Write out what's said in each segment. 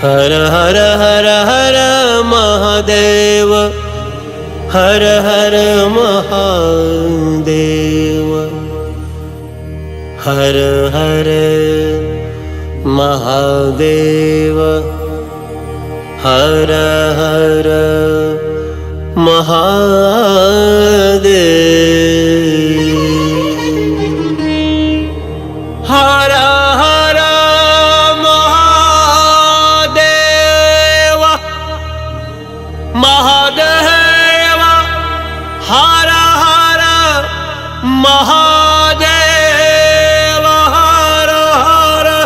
हर हर हर हर महादेव, हर हर महादेव, हर हर महादेव, हर हर महादेव, हर हर महादेव, महादेव, हर हर महादेव, हर हर।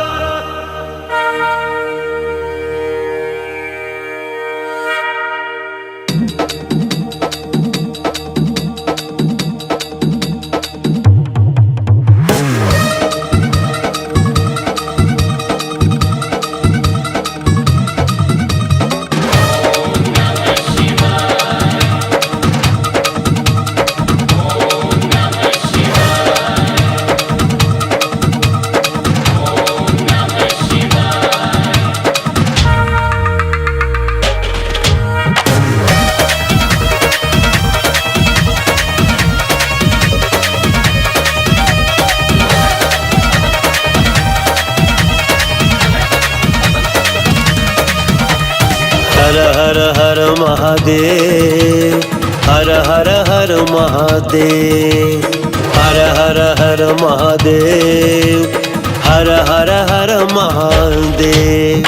हर हर हर महादेव, हर हर हर महादेव, हर हर हर महादेव, हर हर हर महादेव।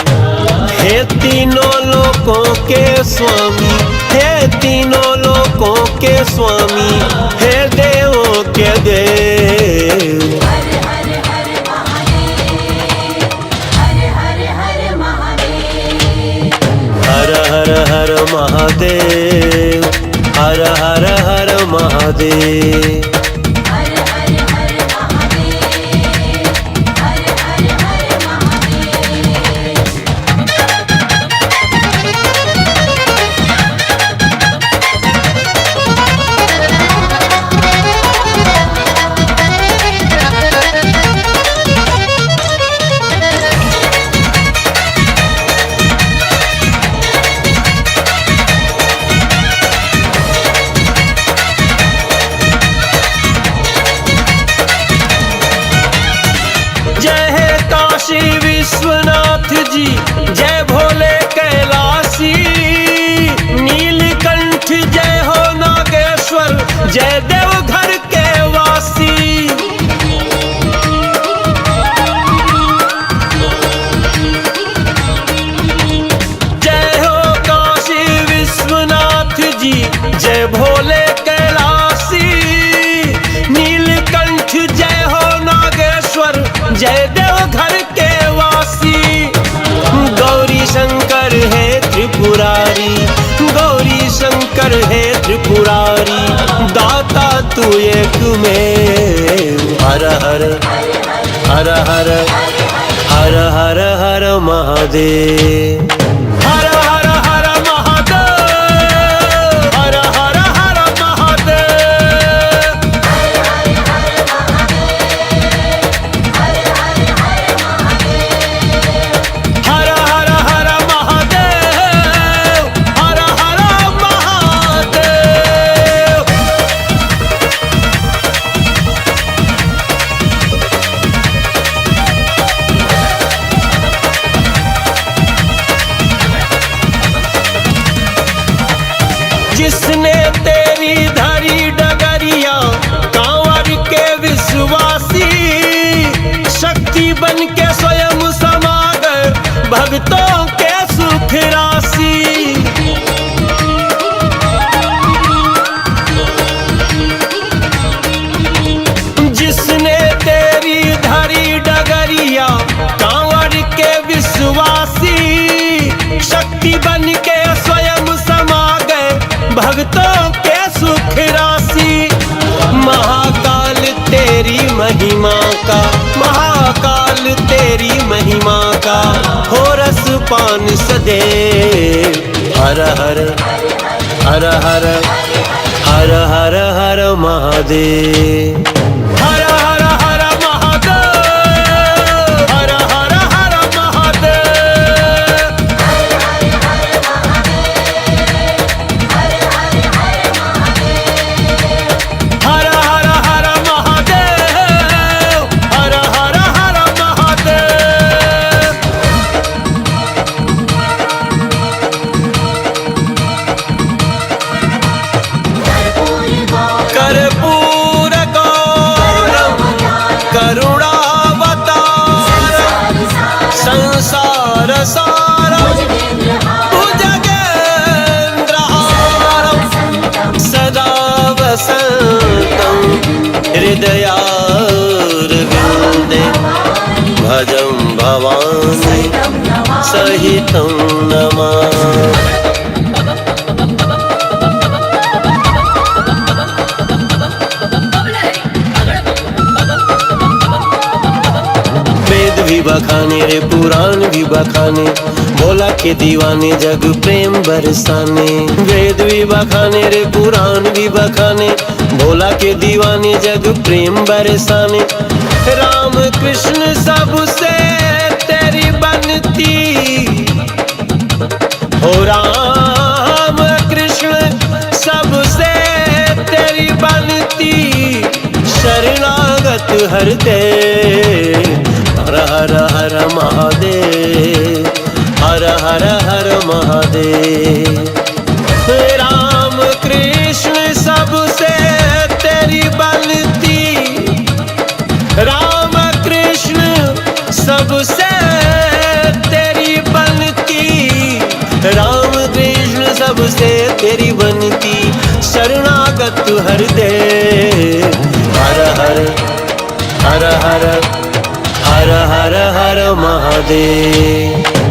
हे तीनों लोकों के स्वामी, हे तीनों लोकों के स्वामी, हे देवों के देव। हर हर हर महादेव, हर हर हर महादेव, हर हर हर महादेव, हर हर हर महादेव। जय हे काशी विश्वनाथ जी, जय भोले कैलाशी, नीलकंठ जय हो नागेश्वर, जय देवघर के वासी। जय हो काशी विश्वनाथ जी, जय भोले कैलाशी, नीलकंठ जय हो नागेश्वर, जय देवघर के वासी। गौरी शंकर है त्रिपुरारी, गौरी शंकर है त्रिपुरारी, दाता तू एक में। हर हर हर हर हर हर हर महादेव, हर हर हर महादेव, हर हर हर महादेव। हर हर हर महादेव, हर हर महादेव। जिसने तेरी धरी डगरिया, कांवर के विश्वासी, शक्ति बन के स्वयं समा गए भक्तों के सुख राशि। जिसने तेरी धरी डगरिया, कांवर के विश्वासी, शक्ति बन के स्वयं समा गए भक्तों के सुख राशि। महाकाल तेरी महिमा का, महाकाल तेरी महिमा का, हो रस पान सदैव। हर हर हर हर हर हर हर महादेव, हर हर हर महादेव, हर हर हर महादेव। हृदयारविन्दे भजं भवानी सहितं नमामि। वेद भी बखाने रे पुराण भी बखाने, भोला के दीवाने जग प्रेम बरसाने। वेद भी बखाने रे पुराण भी बखाने, भोला के दीवाने जग प्रेम बरसाने। राम कृष्ण सबसे तेरी बनती हो, राम कृष्ण सबसे तेरी बनती। शरणागत हृदय हर हर हर महादेव, हर हर हर महादेव। राम कृष्ण सबसे तेरी बनती, राम कृष्ण सबसे तेरी बनती, राम कृष्ण सबसे तेरी बनती। शरणागत हृदय हर हर हर हर हर हर हर महादेव।